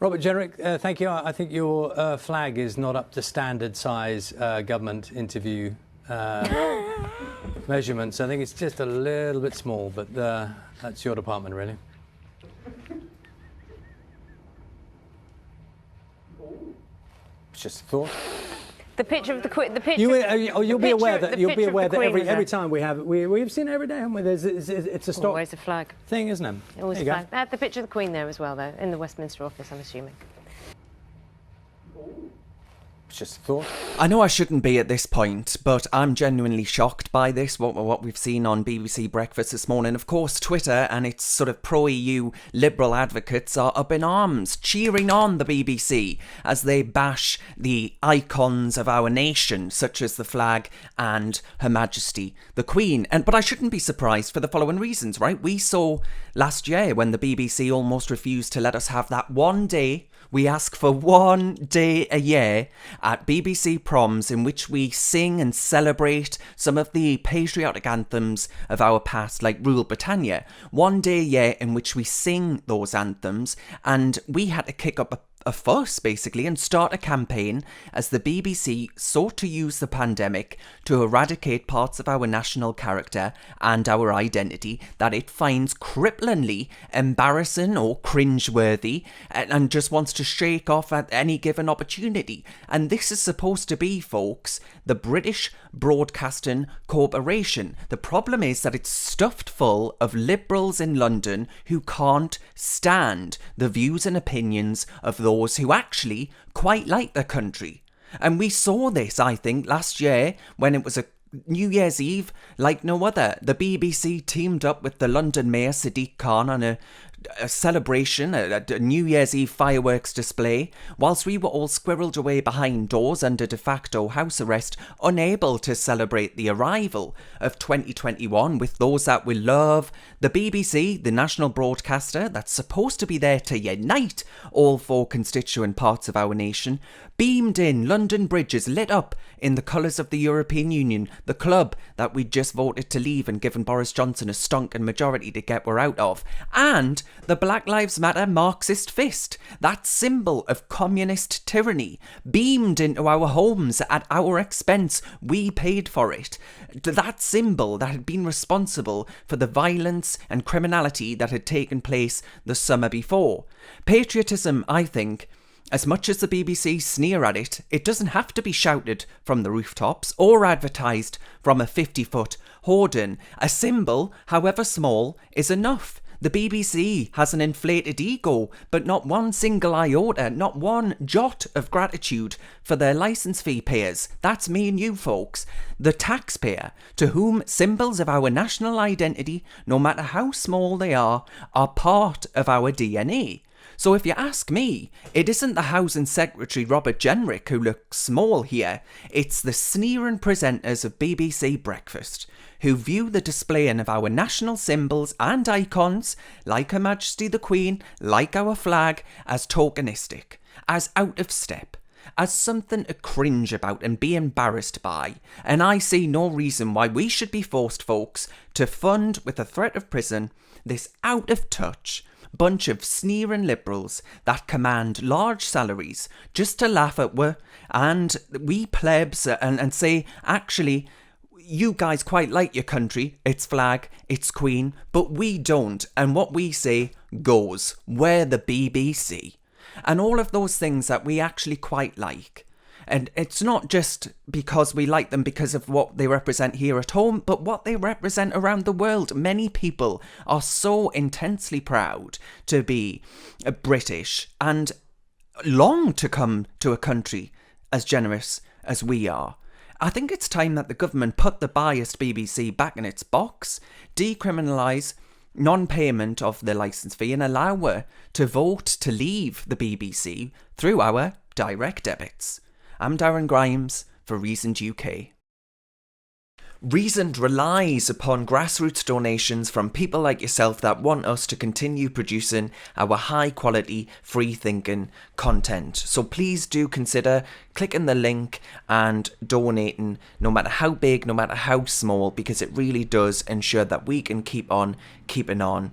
Robert Jenrick, thank you. I think your flag is not up to standard size government interview measurements. I think it's just a little bit small, but that's your department, really. It's just a thought. The picture of the Queen. You'll be aware that every time we've seen it every day, haven't we? It's a stock. Always a flag thing, isn't it? Always a flag. They had the picture of the Queen there as well, though, in the Westminster office, I'm assuming. Just a thought. I know I shouldn't be at this point, but I'm genuinely shocked by this, what we've seen on BBC Breakfast this morning. Of course, Twitter and its sort of pro-EU liberal advocates are up in arms, cheering on the BBC as they bash the icons of our nation, such as the flag and Her Majesty the Queen. But I shouldn't be surprised for the following reasons, right? We saw last year when the BBC almost refused to let us have that one day. We ask for one day a year at BBC Proms in which we sing and celebrate some of the patriotic anthems of our past, like Rule Britannia. One day a year in which we sing those anthems, and we had to kick up a fuss, basically, and start a campaign as the BBC sought to use the pandemic to eradicate parts of our national character and our identity that it finds cripplingly embarrassing or cringeworthy and just wants to shake off at any given opportunity. And this is supposed to be, folks, the British Broadcasting Corporation. The problem is that it's stuffed full of liberals in London who can't stand the views and opinions of those who actually quite like the country. And we saw this, I think, last year when it was a New Year's Eve like no other. The BBC teamed up with the London Mayor Sadiq Khan on a celebration, a New Year's Eve fireworks display, whilst we were all squirreled away behind doors under de facto house arrest, unable to celebrate the arrival of 2021 with those that we love. The BBC, the national broadcaster that's supposed to be there to unite all four constituent parts of our nation, beamed in London bridges lit up in the colours of the European Union, the club that we just voted to leave and given Boris Johnson a stonking majority to get we're out of, and the Black Lives Matter Marxist fist, that symbol of communist tyranny, beamed into our homes at our expense. We paid for it. That symbol that had been responsible for the violence and criminality that had taken place the summer before. Patriotism, I think, as much as the BBC sneer at it, it doesn't have to be shouted from the rooftops or advertised from a 50-foot hoarding. A symbol, however small, is enough. The BBC has an inflated ego, but not one single iota, not one jot of gratitude for their licence fee payers. That's me and you, folks. The taxpayer, to whom symbols of our national identity, no matter how small they are part of our DNA. So if you ask me, it isn't the Housing Secretary Robert Jenrick who looks small here, it's the sneering presenters of BBC Breakfast, who view the displaying of our national symbols and icons, like Her Majesty the Queen, like our flag, as tokenistic, as out of step, as something to cringe about and be embarrassed by. And I see no reason why we should be forced, folks, to fund, with the threat of prison, this out of touch bunch of sneering liberals that command large salaries just to laugh at we plebs and say, actually, you guys quite like your country, its flag, its queen, but we don't, and what we say goes. We're the BBC. And all of those things that we actually quite like. And it's not just because we like them because of what they represent here at home, but what they represent around the world. Many people are so intensely proud to be British and long to come to a country as generous as we are. I think it's time that the government put the biased BBC back in its box, decriminalise non-payment of the licence fee and allow her to vote to leave the BBC through our direct debits. I'm Darren Grimes for Reasoned UK. Reasoned relies upon grassroots donations from people like yourself that want us to continue producing our high quality, free thinking content. So please do consider clicking the link and donating, no matter how big, no matter how small, because it really does ensure that we can keep on keeping on.